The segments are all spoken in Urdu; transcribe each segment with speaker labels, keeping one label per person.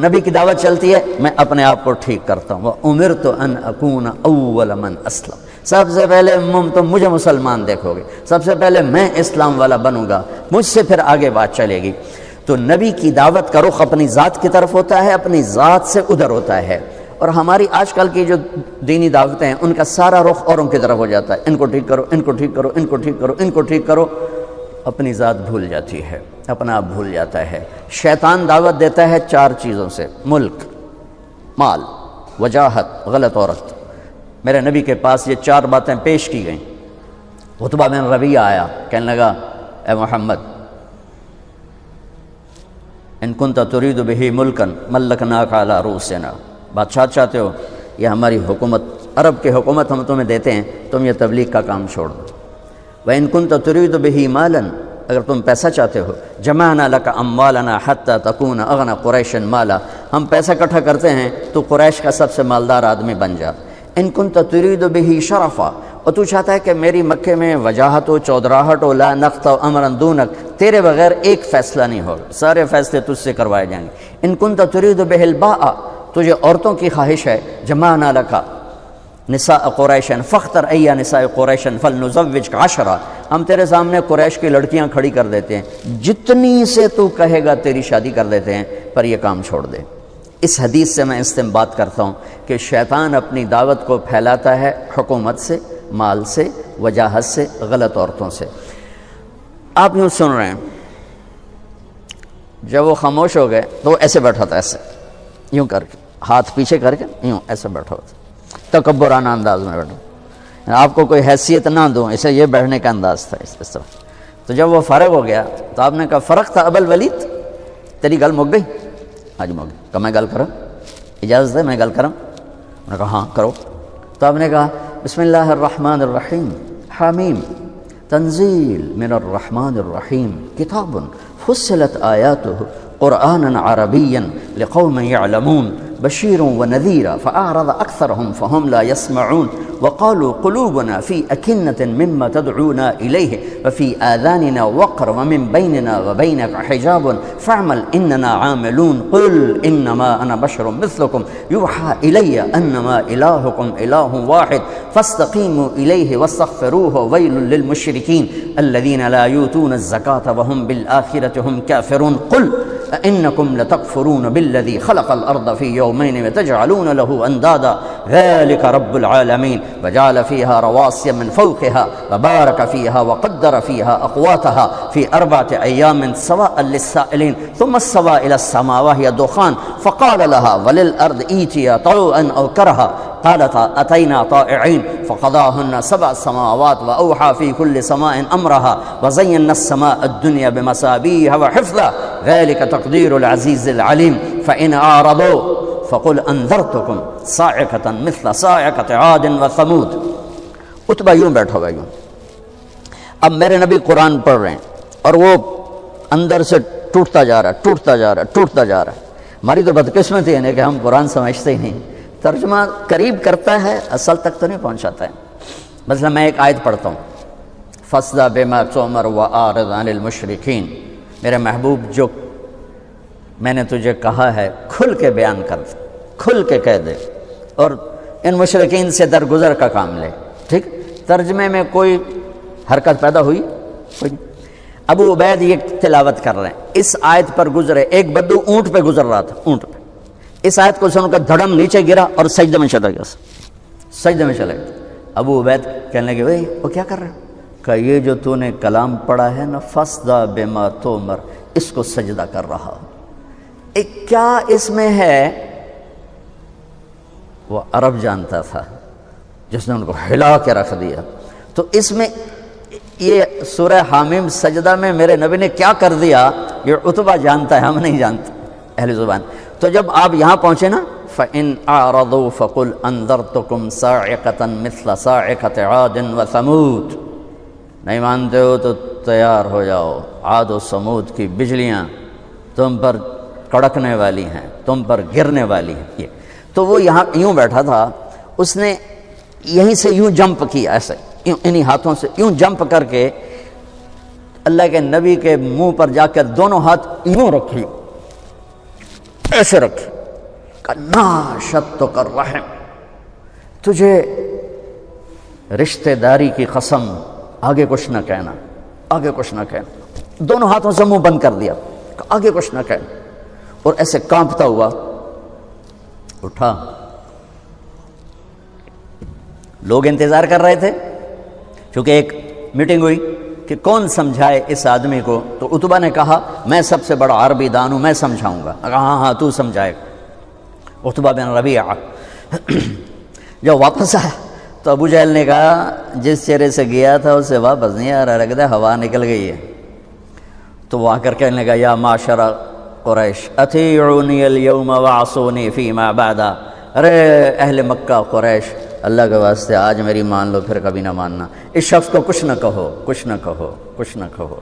Speaker 1: نبی کی دعوت چلتی ہے، میں اپنے آپ کو ٹھیک کرتا ہوں، وَأُمِرْتُ أَنْ أَكُونَ أَوَّلَ مَنْ أَسْلَمَ، سب سے پہلے تم مجھے مسلمان دیکھو گے، سب سے پہلے میں اسلام والا بنوں گا، مجھ سے پھر آگے بات چلے گی۔ تو نبی کی دعوت کا رخ اپنی ذات کی طرف ہوتا ہے، اپنی ذات سے ادھر ہوتا ہے، اور ہماری آج کل کی جو دینی دعوتیں ہیں ان کا سارا رخ اوروں کی طرف ہو جاتا ہے، ان کو ٹھیک کرو، ان کو ٹھیک کرو، ان کو ٹھیک کرو، ان کو ٹھیک کرو، اپنی ذات بھول جاتی ہے، اپنا آپ بھول جاتا ہے۔ شیطان دعوت دیتا ہے 4 چیزوں سے، ملک، مال، وجاہت، غلط عورت۔ میرے نبی کے پاس یہ 4 باتیں پیش کی گئیں۔ عتبہ بن ربیعہ آیا، کہنے لگا اے محمد ان کنت ترید بہ ملکا ملکناک علی رؤوسنا، بادشاہ چاہتے ہو، یہ ہماری حکومت، عرب کی حکومت ہم تمہیں دیتے ہیں، تم یہ تبلیغ کا کام چھوڑ دو۔ وَإِن كُنْتَ تُرِيدُ بِهِ مَالًا، اگر تم پیسہ چاہتے ہو، جمعنا لك اموالنا حتى تكون اغنى قریش مالا، ہم پیسہ اکٹھا کرتے ہیں تو قریش کا سب سے مالدار آدمی بن جا۔ ان كنت تريد به شرفا، اور تو چاہتا ہے کہ میری مکے میں وجاہت و چودراہٹ و لا نقطع امرا دونک، تیرے بغیر ایک فیصلہ نہیں ہوگا، سارے فیصلے تجھ سے کروائے جائیں گے۔ ان كنت تريد به الباء، تجھے عورتوں کی خواہش ہے، جمعنا لك نساء قریش فاختر ای نساء قریش فلنزوجک 10، ہم تیرے سامنے قریش کی لڑکیاں کھڑی کر دیتے ہیں، جتنی سے تو کہے گا تیری شادی کر دیتے ہیں، پر یہ کام چھوڑ دے۔ اس حدیث سے میں استنباط کرتا ہوں کہ شیطان اپنی دعوت کو پھیلاتا ہے حکومت سے، مال سے، وجاہت سے، غلط عورتوں سے۔ آپ یوں سن رہے ہیں، جب وہ خاموش ہو گئے تو وہ ایسے بیٹھا تھا، ایسے یوں کر کے، ہاتھ پیچھے کر کے یوں ایسے بیٹھا ہوتا، تکبرانہ انداز میں بیٹھا، آپ کو کوئی حیثیت نہ دوں، اسے یہ بیٹھنے کا انداز تھا اس طرح۔ تو جب وہ فارغ ہو گیا تو آپ نے کہا فرق تھا ابل ولید، تیری گل مک گئی؟ آج مک گئی۔ کہ میں گل کروں، اجازت ہے میں گل کروں؟ انہوں نے کہا ہاں کرو۔ تو آپ نے کہا بسم اللہ الرحمن الرحیم، حامیم تنزیل من الرحمن الرحیم، کتاب فصلت آیاتہ قرآنا عربیا لقوم یعلمون بشیر ونذیرا فأعرض أكثرهم فهم لا يسمعون وقالوا قلوبنا في أكنة مما تدعونا إليه وفي آذاننا وقر ومن بيننا وبينك حجاب فاعمل إننا عاملون قل إنما أنا بشر مثلكم يوحى إلي أنما إلهكم إله واحد فاستقيموا إليه واستغفروه ويل للمشركين الذين لا يؤتون الزكاة وهم بالآخرة هم كافرون قل أئنكم لتكفرون بالذي خلق الأرض في يومين وتجعلون له أندادا ذلك رب العالمين وجعل فيها رواسي من فوقها وبارك فيها وقدر فيها أقواتها في 4 أيام سواء للسائلين ثم استوى إلى السماء وهي دخان فقال لها وللأرض ائتيا طوعا أو كرها قالتا أتينا طائعين فقضاهن 7 سماوات وأوحى في كل سماء أمرها وزينا السماء الدنيا بمصابيح وحفظا ذلك تقدير العزيز العليم فإن أعرضوا فقل انذرتكم صاعقة مثل صاعقة عاد وثمود۔ عتبہ یوں بیٹھا ہوا یوں، اب میرے نبی قرآن پڑھ رہے ہیں اور وہ اندر سے ٹوٹتا جا رہا ہے، ٹوٹتا جا رہا ہے، ٹوٹتا جا رہا ہے۔ ہماری تو بدقسمتی ہے کہ ہم قرآن سمجھتے ہی نہیں، ترجمہ قریب کرتا ہے، اصل تک تو نہیں پہنچاتا ہے۔ مثلا میں ایک آیت پڑھتا ہوں، فَاصْدَعْ بِمَا تُؤْمَرُ وَأَعْرِضْ عَنِ الْمُشْرِكِينَ، میرے محبوب جو میں نے تجھے کہا ہے کھل کے بیان کر، کھل کے کہہ دے، اور ان مشرکین سے درگزر کا کام لے۔ ٹھیک، ترجمے میں کوئی حرکت پیدا ہوئی؟ کوئی نہیں۔ ابو عبید یہ تلاوت کر رہے ہیں، اس آیت پر گزرے، ایک بدو اونٹ پہ گزر رہا تھا، اونٹ پہ، اس آیت کو سن کر دھڑم نیچے گرا اور سجدے میں چلا گیا، سجدے میں چلا گیا۔ ابو عبید کہنے لگے بھائی وہ کیا کر رہے ہیں؟ کہ یہ جو تو نے کلام پڑھا ہے نا، فَاصْدَعْ بِمَا تُؤْمَرُ، اس کو سجدہ کر رہا۔ کیا اس میں ہے؟ وہ عرب جانتا تھا جس نے ان کو ہلا کے رکھ دیا۔ تو اس میں یہ سورہ حامیم سجدہ میں میرے نبی نے کیا کر دیا یہ عتبہ جانتا ہے، ہم نہیں جانتے اہل زبان۔ تو جب آپ یہاں پہنچے نا، فَإِنْ أَعْرَضُوا فَقُلْ أَنذَرْتُكُمْ صَاعِقَةً مِثْلَ صَاعِقَةِ عَادٍ وَثَمُودَ، نہیں مانتے ہو تو تیار ہو جاؤ، عاد و سمود کی بجلیاں تم پر کڑکنے والی ہیں، تم پر گرنے والی ہیں۔ یہ تو وہ یہاں یوں بیٹھا تھا، اس نے یہیں سے یوں جمپ کیا، ایسے یوں انہی ہاتھوں سے یوں جمپ کر کے اللہ کے نبی کے منہ پر جا کر دونوں ہاتھ یوں رکھے، ایسے رکھے، ناشدتک الرحم، تجھے رشتہ داری کی قسم، آگے کچھ نہ کہنا، آگے کچھ نہ کہنا، دونوں ہاتھوں سے منہ بند کر دیا، آگے کچھ نہ کہنا، اور ایسے کانپتا ہوا اٹھا۔ لوگ انتظار کر رہے تھے، چونکہ ایک میٹنگ ہوئی کہ کون سمجھائے اس آدمی کو، تو عتبہ نے کہا میں سب سے بڑا عربی دان ہوں، میں سمجھاؤں گا۔ کہا ہاں ہاں تو سمجھائے گا۔ عتبہ بن ربیعہ جب واپس آیا تو ابو جہل نے کہا جس چہرے سے گیا تھا اس سے واپس نہیں آ رہا، لگتا ہے ہوا نکل گئی ہے۔ تو وہ آ کر کہنے لگا یا معاشر قریش اطیعونی اليوم وعصونی فیما بعد، ارے اہل مکہ قریش، اللہ کے واسطے آج میری مان لو، پھر کبھی نہ ماننا۔ اس شخص کو کچھ نہ کہو، کچھ نہ کہو، کچھ نہ کہو،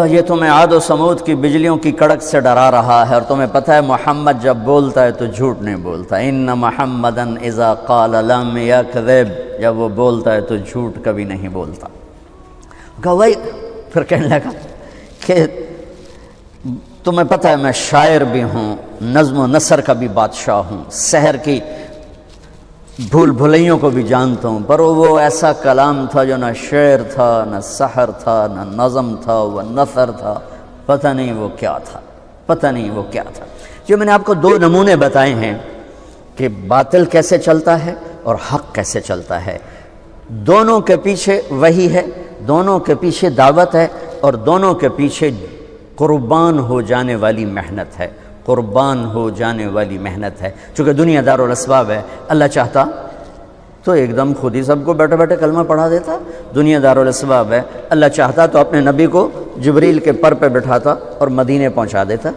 Speaker 1: یہ تمہیں عاد و سمود کی بجلیوں کی کڑک سے ڈرا رہا ہے، اور تمہیں پتہ ہے محمد جب بولتا ہے تو جھوٹ نہیں بولتا، ان محمدا اذا قال لم یکذب، جب وہ بولتا ہے تو جھوٹ کبھی نہیں بولتا۔ گواہی پھر کہنے لگا کہ تمہیں پتہ ہے میں شاعر بھی ہوں، نظم و نثر کا بھی بادشاہ ہوں، سحر کی بھول بھلیوں کو بھی جانتا ہوں، پر وہ ایسا کلام تھا جو نہ شعر تھا، نہ سحر تھا، نہ نظم تھا، وہ نثر تھا، پتہ نہیں وہ کیا تھا، پتہ نہیں وہ کیا تھا۔ جو میں نے آپ کو دو نمونے بتائے ہیں کہ باطل کیسے چلتا ہے اور حق کیسے چلتا ہے، دونوں کے پیچھے وحی ہے، دونوں کے پیچھے دعوت ہے، اور دونوں کے پیچھے قربان ہو جانے والی محنت ہے، قربان ہو جانے والی محنت ہے۔ چونکہ دنیا دار الاسباب ہے، اللہ چاہتا تو ایک دم خود ہی سب کو بیٹھے بیٹھے کلمہ پڑھا دیتا، دنیا دار الاسباب ہے، اللہ چاہتا تو اپنے نبی کو جبریل کے پر پہ بٹھاتا اور مدینے پہنچا دیتا۔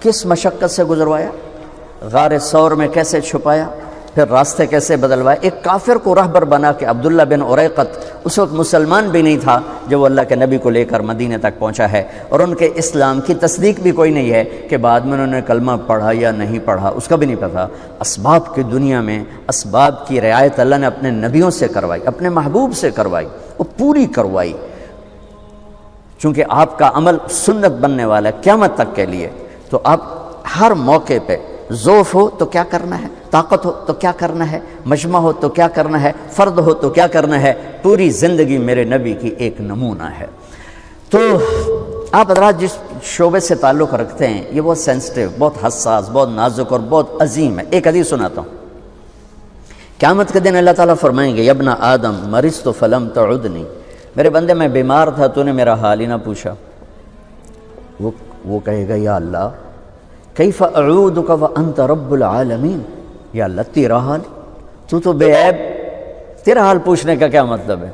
Speaker 1: کس مشقت سے گزروایا، غار ثور میں کیسے چھپایا، پھر راستے کیسے بدلوائے۔ ایک کافر کو رہبر بنا کے، عبداللہ بن اریقط اس وقت مسلمان بھی نہیں تھا جب وہ اللہ کے نبی کو لے کر مدینے تک پہنچا ہے، اور ان کے اسلام کی تصدیق بھی کوئی نہیں ہے کہ بعد میں انہوں نے کلمہ پڑھا یا نہیں پڑھا، اس کا بھی نہیں پتہ۔ اسباب کی دنیا میں اسباب کی رعایت اللہ نے اپنے نبیوں سے کروائی، اپنے محبوب سے کروائی، وہ پوری کروائی، چونکہ آپ کا عمل سنت بننے والا ہے قیامت تک کے لیے۔ تو آپ ہر موقع پہ ضعف ہو تو کیا کرنا ہے، طاقت ہو تو کیا کرنا ہے، مجمع ہو تو کیا کرنا ہے، فرد ہو تو کیا کرنا ہے، پوری زندگی میرے نبی کی ایک نمونہ ہے۔ تو آپ حضرات جس شعبے سے تعلق رکھتے ہیں یہ بہت سینسٹیو، بہت حساس، بہت نازک اور بہت عظیم ہے۔ ایک حدیث سناتا ہوں۔ قیامت کے دن اللہ تعالیٰ فرمائیں گے یا ابن آدم مرضت فلم تعدنی، میرے بندے میں بیمار تھا تو نے میرا حال ہی نہ پوچھا۔ وہ کہے گا یا اللہ کیف اعودک وانت رب العالمین، یا اللہ تیرا حال، تو بے عیب، تیرا حال پوچھنے کا کیا مطلب ہے؟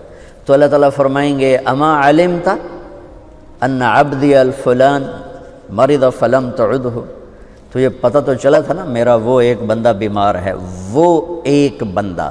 Speaker 1: تو اللہ تعالیٰ فرمائیں گے اما علمت ان عبدی الفلان مرض فلم تعدہ، تو یہ پتہ تو چلا تھا نا میرا وہ ایک بندہ بیمار ہے، وہ ایک بندہ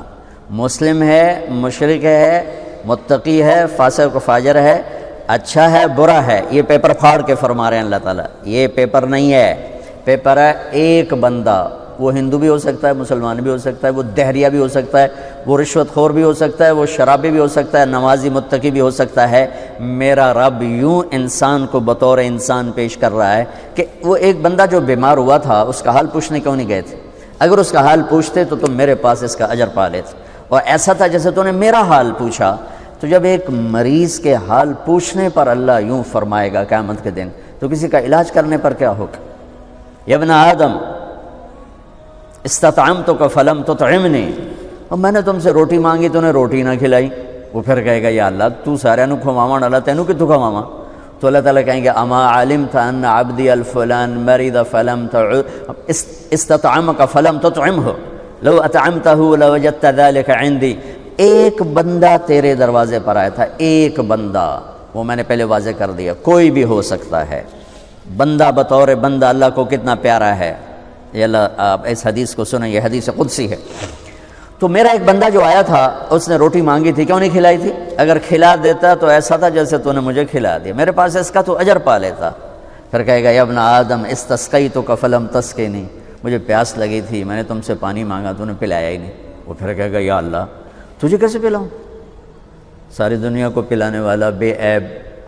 Speaker 1: مسلم ہے، مشرک ہے، متقی ہے، فاسق و فاجر ہے، اچھا ہے برا ہے، یہ پیپر پھاڑ کے فرما رہے ہیں اللہ تعالیٰ، یہ پیپر نہیں ہے، پیپر ہے ایک بندہ، وہ ہندو بھی ہو سکتا ہے، مسلمان بھی ہو سکتا ہے، وہ دہریہ بھی ہو سکتا ہے، وہ رشوت خور بھی ہو سکتا ہے، وہ شرابی بھی ہو سکتا ہے، نمازی متقی بھی ہو سکتا ہے۔ میرا رب یوں انسان کو بطور انسان پیش کر رہا ہے کہ وہ ایک بندہ جو بیمار ہوا تھا اس کا حال پوچھنے کیوں نہیں گئے تھے؟ اگر اس کا حال پوچھتے تو تم میرے پاس اس کا اجر پا لیتے، اور ایسا تھا جیسے تو نے میرا حال پوچھا۔ تو جب ایک مریض کے حال پوچھنے پر اللہ یوں فرمائے گا قیامت کے دن، تو کسی کا علاج کرنے پر کیا ہوگا؟ یا ابن آدم استطعمتک فلم تطعمنی، اور میں نے تم سے روٹی مانگی تو نے روٹی نہ کھلائی۔ وہ پھر کہے گا یا اللہ تو سارے نو کھواواں، اللہ تینوں کتوں کھواواں؟ تو اللہ تعالیٰ کہیں گے اما علمت ان عبدی الفلان مرض فلم استطعمک فلم تطعمہ لو اطعمتہ لوجدت ذلک عندی۔ ایک بندہ تیرے دروازے پر آیا تھا، ایک بندہ، وہ میں نے پہلے واضح کر دیا، کوئی بھی ہو سکتا ہے، بندہ بطور بندہ اللہ کو کتنا پیارا ہے۔ یہ اللہ آپ اس حدیث کو سنیں، یہ حدیث قدسی ہے۔ تو میرا ایک بندہ جو آیا تھا اس نے روٹی مانگی تھی، کیوں نہیں کھلائی تھی؟ اگر کھلا دیتا تو ایسا تھا جیسے تو نے مجھے کھلا دیا، میرے پاس اس کا تو اجر پا لیتا۔ پھر کہے گا یا ابن آدم استسقیتک فلم تسقنی، مجھے پیاس لگی تھی، میں نے تم سے پانی مانگا تو نے پلایا ہی نہیں۔ وہ پھر کہے گا یا اللہ تجھے کیسے پلاؤں؟ ساری دنیا کو پلانے والا، بے عیب،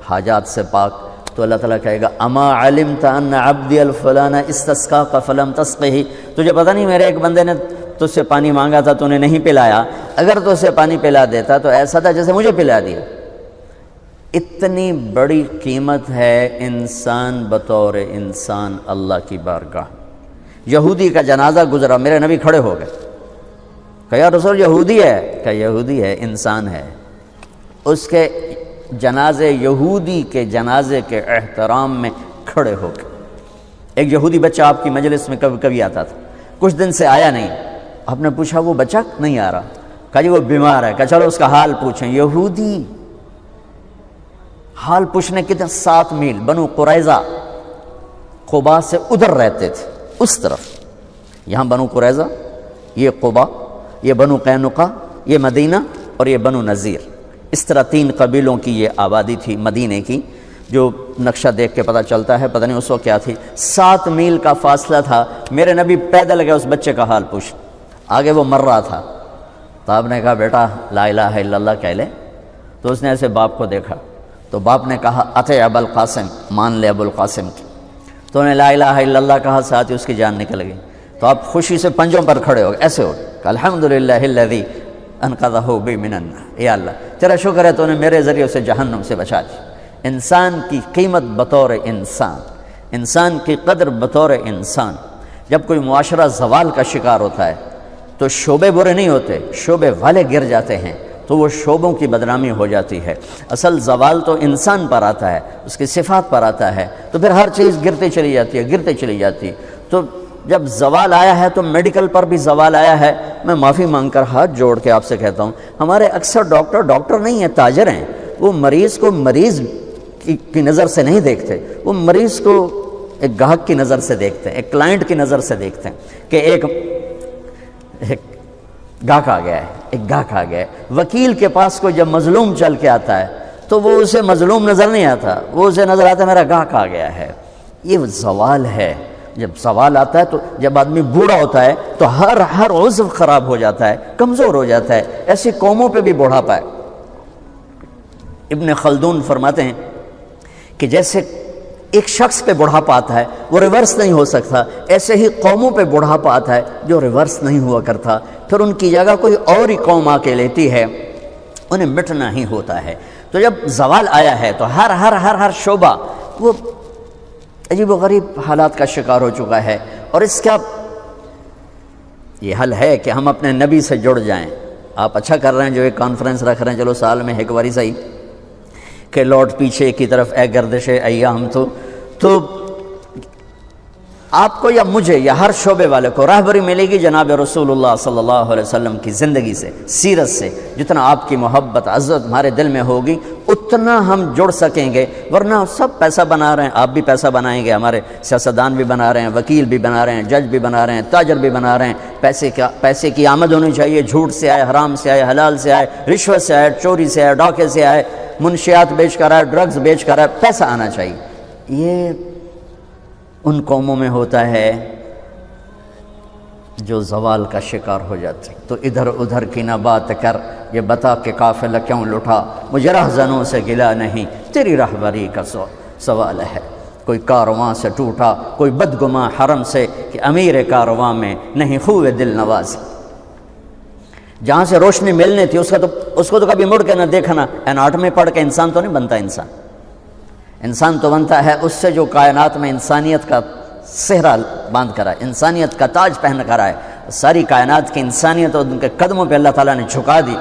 Speaker 1: حاجات سے پاک، تو اللہ تعالیٰ کہے گا اما علمت ان عبدی الفلان استسقاک فلم تسقہ، تجھے پتہ نہیں میرے ایک بندے نے تجھ سے پانی مانگا تھا تو نے نہیں پلایا، اگر تو اسے پانی پلا دیتا تو ایسا تھا جیسے مجھے پلا دیا۔ اتنی بڑی قیمت ہے انسان بطور انسان اللہ کی بارگاہ۔ یہودی کا جنازہ گزرا، میرے نبی کھڑے ہو گئے، کہ یا رسول یہودی ہے، کہ یہودی ہے، انسان ہے۔ اس کے جنازے، یہودی کے جنازے کے احترام میں کھڑے ہو گئے۔ ایک یہودی بچہ آپ کی مجلس میں کبھی کبھی آتا تھا، کچھ دن سے آیا نہیں، آپ نے پوچھا وہ بچہ نہیں آ رہا، کہا جی وہ بیمار ہے، کہا چلو اس کا حال پوچھیں۔ یہودی حال پوچھنے کے 7 میل بنو قریظہ قبا سے ادھر رہتے تھے، اس طرف، یہاں بنو قریظہ، یہ قبا، یہ بنو قینقاع، یہ مدینہ اور یہ بنو نذیر، اس طرح 3 قبیلوں کی یہ آبادی تھی مدینے کی، جو نقشہ دیکھ کے پتہ چلتا ہے، پتہ نہیں اس وقت کیا تھی۔ 7 میل کا فاصلہ تھا، میرے نبی پیدل گئے اس بچے کا حال پوچھ، آگے وہ مر رہا تھا، تو آپ نے کہا بیٹا لا الہ الا اللہ کہہ لے، تو اس نے ایسے باپ کو دیکھا، تو باپ نے کہا اطع ابا القاسم، مان لے ابو القاسم کی، تو انہیں لا الہ الا اللہ کہا، ساتھ ہی اس کی جان نکل گئی۔ تو آپ خوشی سے پنجوں پر کھڑے ہو گئے، ایسے ہو کہ الحمدللہ الذی انقذہ بی من النار، یا اللہ تیرا شکر ہے تو نے میرے ذریعے اسے جہنم سے بچا دی۔ انسان کی قیمت بطور انسان، انسان کی قدر بطور انسان۔ جب کوئی معاشرہ زوال کا شکار ہوتا ہے تو شعبے برے نہیں ہوتے، شعبے والے گر جاتے ہیں تو وہ شعبوں کی بدنامی ہو جاتی ہے۔ اصل زوال تو انسان پر آتا ہے، اس کی صفات پر آتا ہے، تو پھر ہر چیز گرتے چلی جاتی ہے، گرتے چلی جاتی ہے۔ تو جب زوال آیا ہے تو میڈیکل پر بھی زوال آیا ہے۔ میں معافی مانگ کر ہاتھ جوڑ کے آپ سے کہتا ہوں، ہمارے اکثر ڈاکٹر نہیں ہیں، تاجر ہیں۔ وہ مریض کو مریض کی نظر سے نہیں دیکھتے، وہ مریض کو ایک گاہک کی نظر سے دیکھتے ہیں، ایک کلائنٹ کی نظر سے دیکھتے ہیں کہ ایک گاہک آ گیا ہے، ایک گاہک آ گیا ہے۔ وکیل کے پاس کو جب مظلوم چل کے آتا ہے تو وہ اسے مظلوم نظر نہیں آتا، وہ اسے نظر آتا ہے میرا گاہک آ گیا ہے۔ یہ زوال ہے۔ جب زوال آتا ہے تو جب آدمی بوڑھا ہوتا ہے تو ہر عضو خراب ہو جاتا ہے، کمزور ہو جاتا ہے۔ ایسی قوموں پہ بھی بوڑھاپا ہے۔ ابن خلدون فرماتے ہیں کہ جیسے ایک شخص پہ بڑھاپا آتا ہے وہ ریورس نہیں ہو سکتا، ایسے ہی قوموں پہ بڑھاپا آتا ہے جو ریورس نہیں ہوا کرتا، پھر ان کی جگہ کوئی اور ہی قوم آ کے لیتی ہے، انہیں مٹنا ہی ہوتا ہے۔ تو جب زوال آیا ہے تو ہر شعبہ وہ عجیب و غریب حالات کا شکار ہو چکا ہے، اور اس کا یہ حل ہے کہ ہم اپنے نبی سے جڑ جائیں۔ آپ اچھا کر رہے ہیں جو ایک کانفرنس رکھ رہے ہیں، چلو سال میں ایک باری صحیح، کہ لوٹ پیچھے کی طرف اے گردش ایام، تو آپ کو یا مجھے یا ہر شعبے والے کو راہبری ملے گی جناب رسول اللہ صلی اللہ علیہ وسلم کی زندگی سے، سیرت سے۔ جتنا آپ کی محبت عزت ہمارے دل میں ہوگی اتنا ہم جڑ سکیں گے، ورنہ سب پیسہ بنا رہے ہیں، آپ بھی پیسہ بنائیں گے، ہمارے سیاستدان بھی بنا رہے ہیں، وکیل بھی بنا رہے ہیں، جج بھی بنا رہے ہیں، تاجر بھی بنا رہے ہیں۔ پیسے کی آمد ہونی چاہیے، جھوٹ سے آئے، حرام سے آئے، حلال سے آئے، رشوت سے آئے، چوری سے آئے، ڈاکے سے آئے، منشیات بیچ کر آئے، ڈرگز بیچ کر آئے، پیسہ آنا چاہیے۔ یہ ان قوموں میں ہوتا ہے جو زوال کا شکار ہو جاتے۔ تو ادھر ادھر کی نہ بات کر، یہ بتا کہ قافلہ کیوں لٹا، مجھے رہزنوں سے گلا نہیں، تیری رہبری کا سوال ہے۔ کوئی کارواں سے ٹوٹا، کوئی بدگماں حرم سے، کہ امیر کارواں میں نہیں خوے دل نواز۔ جہاں سے روشنی ملنی تھی اس کو تو کبھی مڑ کے نہ دیکھنا۔ اناٹمی پڑھ کے انسان تو نہیں بنتا، انسان تو بنتا ہے اس سے جو کائنات میں انسانیت کا صحرا باندھ کر آئے، انسانیت کا تاج پہن کر آئے۔ ساری کائنات کی انسانیت اور ان کے قدموں پہ اللہ تعالیٰ نے جھکا دی۔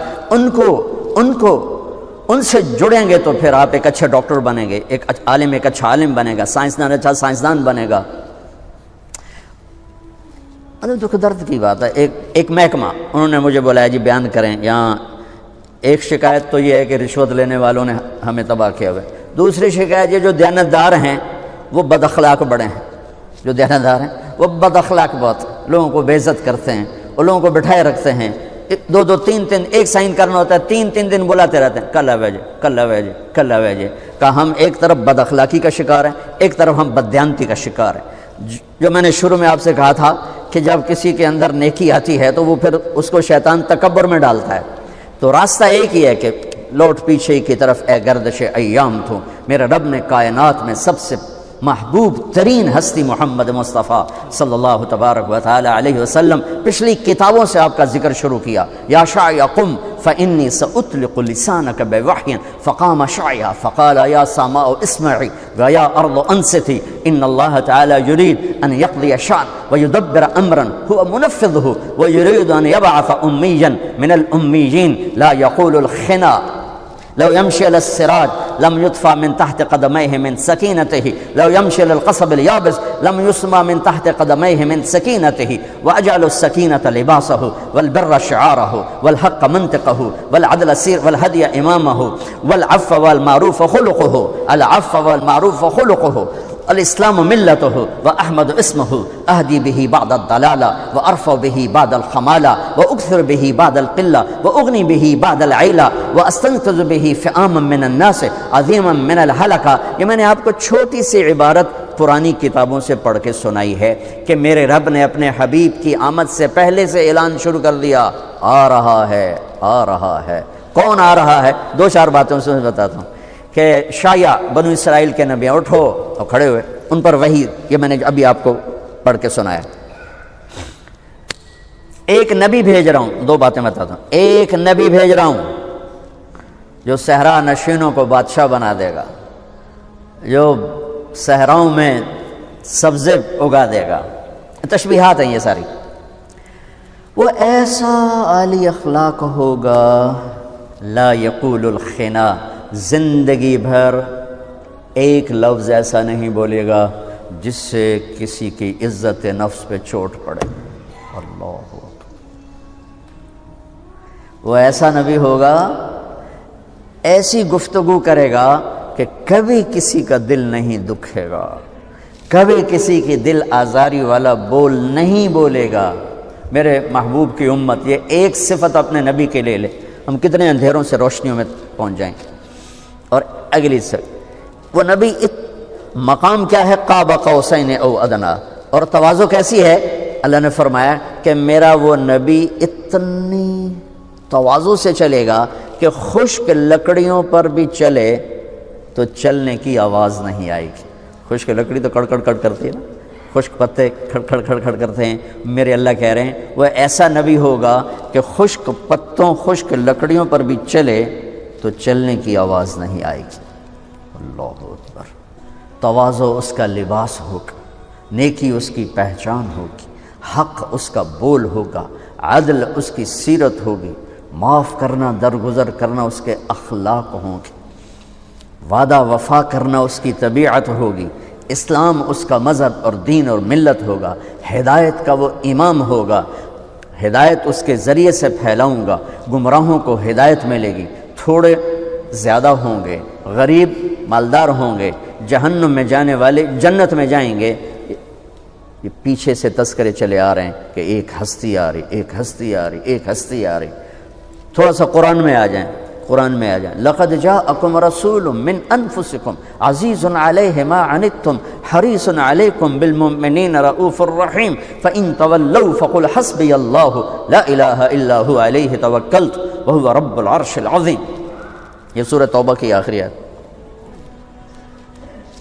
Speaker 1: ان سے جڑیں گے تو پھر آپ ایک اچھے ڈاکٹر بنیں گے، ایک اچھا عالم بنے گا، سائنسدان اچھا سائنسدان بنے گا۔ دکھ درد کی بات ہے۔ ایک محکمہ انہوں نے مجھے بلایا جی بیان کریں، یہاں ایک شکایت تو یہ ہے کہ رشوت لینے والوں نے ہمیں تباہ کیا ہوئے، دوسری شکایت یہ جو دیانتدار ہیں وہ بد اخلاق بڑے ہیں، جو دیانتدار ہیں وہ بد اخلاق بہت، لوگوں کو بے عزت کرتے ہیں اور لوگوں کو بٹھائے رکھتے ہیں، 2-3 ایک سائن کرنا ہوتا ہے، 3 دن بلاتے رہتے ہیں، کل آوے جی، کل آوے جی، کل آوے جی۔ کہ ہم ایک طرف بد اخلاقی کا شکار ہیں، ایک طرف ہم بددیانتی کا شکار ہیں۔ جو میں نے شروع میں آپ سے کہا تھا کہ جب کسی کے اندر نیکی آتی ہے تو وہ پھر اس کو شیطان تکبر میں ڈالتا ہے، تو راستہ ایک ہی ہے کہ لوٹ پیچھے کی طرف اے گردش ایام تو، میرے رب نے کائنات میں سب سے محبوب ترین ہستی محمد مصطفیٰ صلی اللہ تبارک و تعالی علیہ وسلم، پچھلی کتابوں سے آپ کا ذکر شروع کیا، یا شاعی قم فإنی سأطلق لسانک بوحی فقام شعیہ فقال یا سماء اسمعی ویا ارض انصتی ان اللہ تعالی یرید ان یقضی شأن ویدبر امرا هو منفذه ویرید ان یبعث امیا من الامیین لا یقول الخنا لو يمشي على السراج لم يطفى من تحت قدميه من سكينته، لو يمشي للقصب اليابس لم يسمى من تحت قدميه من سكينته، وأجعل السكينة لباسه والبر شعاره والحق منطقه والعدل سير والهدي إمامه والعفو والمعروف خلقه، العفو والمعروف خلقه، الاسلام ملته واحمد اسمه اهدي به بعد الضلاله وارفع به بعد الخماله واكثر به بعد القله واغني به بعد العيله واستنقذ به فئاما من الناس عظيما من الهلكه۔ یہ میں نے آپ کو چھوٹی سی عبارت پرانی کتابوں سے پڑھ کے سنائی ہے کہ میرے رب نے اپنے حبیب کی آمد سے پہلے سے اعلان شروع کر دیا، آ رہا ہے آ رہا ہے۔ کون آ رہا ہے؟ دو چار باتوں سے بتاتا ہوں کہ شایع بنو اسرائیل کے نبی اٹھو اور کھڑے ہوئے، ان پر وحی، یہ میں نے ابھی آپ کو پڑھ کے سنایا۔ ایک نبی بھیج رہا ہوں، دو باتیں بتاتا ہوں، ایک نبی بھیج رہا ہوں جو صحرا نشینوں کو بادشاہ بنا دے گا، جو صحراؤں میں سبزے اگا دے گا، تشبیہات ہیں یہ ساری۔ وہ ایسا عالی اخلاق ہوگا، لا یقول الخنا، زندگی بھر ایک لفظ ایسا نہیں بولے گا جس سے کسی کی عزت نفس پہ چوٹ پڑے۔ اللہ اکبر۔ وہ ایسا نبی ہوگا، ایسی گفتگو کرے گا کہ کبھی کسی کا دل نہیں دکھے گا، کبھی کسی کی دل آزاری والا بول نہیں بولے گا۔ میرے محبوب کی امت یہ ایک صفت اپنے نبی کے لے لے، ہم کتنے اندھیروں سے روشنیوں میں پہنچ جائیں۔ اور اگلی سے وہ نبی مقام کیا ہے؟ قاب قوسین او ادنا، اور تواضع کیسی ہے؟ اللہ نے فرمایا کہ میرا وہ نبی اتنی تواضع سے چلے گا کہ خشک لکڑیوں پر بھی چلے تو چلنے کی آواز نہیں آئے گی۔ خشک لکڑی تو کڑ کڑ کڑ کرتی ہے نا، خشک پتے کھڑ کھڑ کھڑ کھڑ کرتے ہیں۔ میرے اللہ کہہ رہے ہیں وہ ایسا نبی ہوگا کہ خشک پتوں خشک لکڑیوں پر بھی چلے تو چلنے کی آواز نہیں آئے گی۔ اللہ اکبر۔ تواضع اس کا لباس ہوگا، نیکی اس کی پہچان ہوگی، حق اس کا بول ہوگا، عدل اس کی سیرت ہوگی، معاف کرنا درگزر کرنا اس کے اخلاق ہوں گے، وعدہ وفا کرنا اس کی طبیعت ہوگی، اسلام اس کا مذہب اور دین اور ملت ہوگا، ہدایت کا وہ امام ہوگا، ہدایت اس کے ذریعے سے پھیلاؤں گا، گمراہوں کو ہدایت ملے گی، تھوڑے زیادہ ہوں گے، غریب مالدار ہوں گے، جہنم میں جانے والے جنت میں جائیں گے۔ یہ پیچھے سے تذکرے چلے آ رہے ہیں کہ ایک ہستی آ رہی، ایک ہستی آ رہی، ایک ہستی آ رہی۔ تھوڑا سا قرآن میں آ جائیں، قرآن میں آ جائیں۔ لقد جاءکم رسول من انفسکم عزیز علیہ ما عنتم حریص علیکم بالمؤمنین رؤوف الرحیم فإن تولوا فقل حسبی اللہ لا الہ الا هو علیہ توکلت وهو رب العرش العظیم۔ یہ سورہ توبہ کی آخری آیت۔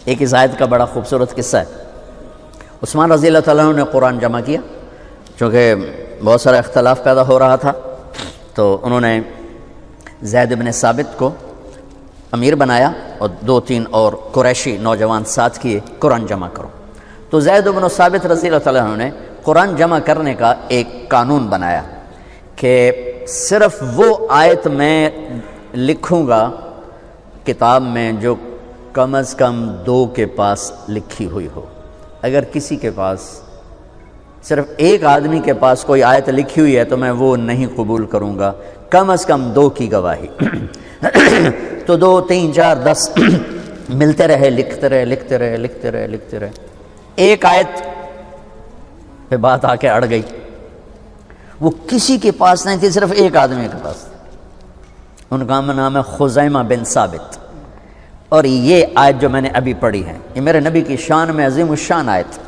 Speaker 1: ایک اس آیت کا بڑا خوبصورت قصہ ہے۔ عثمان رضی اللہ تعالیٰ عنہ نے قرآن جمع کیا، چونکہ بہت سارا اختلاف پیدا ہو رہا تھا، تو انہوں نے زید بن ثابت کو امیر بنایا اور دو تین اور قریشی نوجوان ساتھ کیے، قرآن جمع کرو۔ تو زید بن ثابت رضی اللہ تعالیٰ عنہ نے قرآن جمع کرنے کا ایک قانون بنایا کہ صرف وہ آیت میں لکھوں گا کتاب میں جو کم از کم 2 کے پاس لکھی ہوئی ہو۔ اگر کسی کے پاس صرف ایک آدمی کے پاس کوئی آیت لکھی ہوئی ہے تو میں وہ نہیں قبول کروں گا، کم از کم 2 کی گواہی۔ تو 2 3 4 10 ملتے رہے، لکھتے رہے لکھتے رہے لکھتے رہے لکھتے رہے۔ ایک آیت پہ بات آ کے اڑ گئی، وہ کسی کے پاس نہیں تھی، صرف ایک آدمی کے پاس۔ ان کا نام ہے خزیمہ بن ثابت۔ اور یہ آیت جو میں نے ابھی پڑھی ہے یہ میرے نبی کی شان میں عظیم الشان آیت۔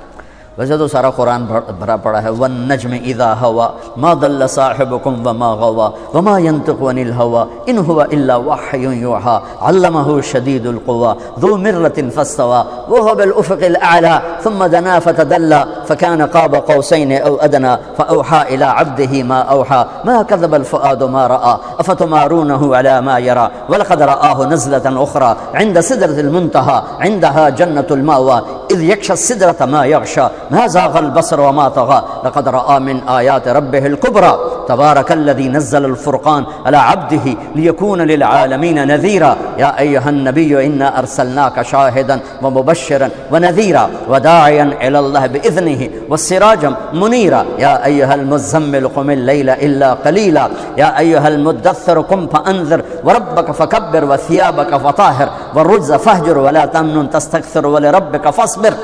Speaker 1: ویسے تو سارا قرآن بھرا پڑا ہے، والنجم اذا ہوا ما ضل صاحبکم وما غوا وما ينطق عن الہوا ان هو الا وحی یوحی علمہ شدید القوی ذو مرۃ فاستوى وهو بالافق الاعلی ثم دنا فتدلى فكان قاب قوسین او ادنى فاوحى الى عبده ما اوحى ما كذب الفؤاد ما راى افتمارونه على ما يرى ولقد رآه نزلة اخرى عند سدرة المنتهى عندها جنة المأوى اذ يغشى السدرة ما يغشى ما زاغ البصر وما طغى لقد رأى من آيات ربه الكبرى تبارك الذي نزل الفرقان على عبده ليكون للعالمين نذيرا يا أيها النبي إنا أرسلناك شاهدا ومبشرا ونذيرا وداعيا إلى الله بإذنه والسراجا منيرا يا أيها المزمل قم الليل إلا قليلا يا أيها المدثر قم فأنذر وربك فكبر وثيابك فطاهر والرجز فاهجر ولا تمنن تستكثر ولربك فاصبر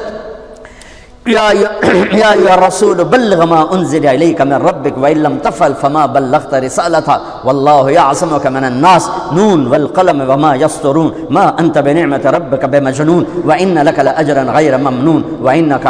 Speaker 1: يا أيها الرسول بلغ ما أنزل إليك من ربك وإن لم تفعل فما بلغت رسالته والله يعصمك من الناس نون والقلم وما يسطرون ما أنت بنعمة ربك بمجنون وإن لك لأجرا غير ممنون وإنك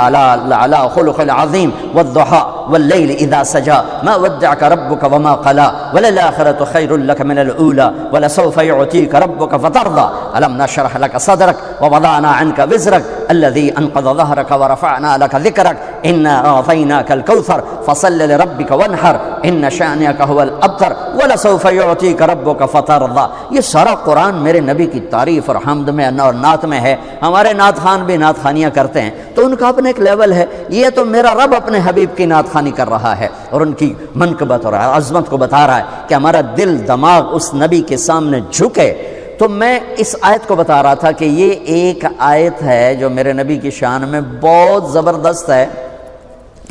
Speaker 1: لعلى خلق عظيم والضحى والليل إذا سجى ما ودعك ربك وما قلى وللآخرة خير لك من الأولى ولسوف يعطيك ربك فترضى ألم نشرح لك صدرك ووضعنا عنك وزرك الذي أنقض ظهرك ورفعنا لك ذكرك إنا أعطيناك الكوثر فصل لربك وانحر إن شأنك هو الأبتر ولسوف يعطيك ربك فترضى. یہ سارا قرآن میرے نبی کی تعریف اور حمد میں اور نعت میں ہے. ہمارے نعت خان بھی نعت خانیاں کرتے ہیں تو ان کا اپنا ایک لیول ہے. یہ تو میرا رب اپنے حبیب کی نعت خانی کر رہا ہے اور ان کی منقبت اور عظمت کو بتا رہا ہے کہ ہمارا دل دماغ اس نبی کے سامنے جھکے. تو میں اس آیت کو بتا رہا تھا کہ یہ ایک آیت ہے جو میرے نبی کی شان میں بہت زبردست ہے.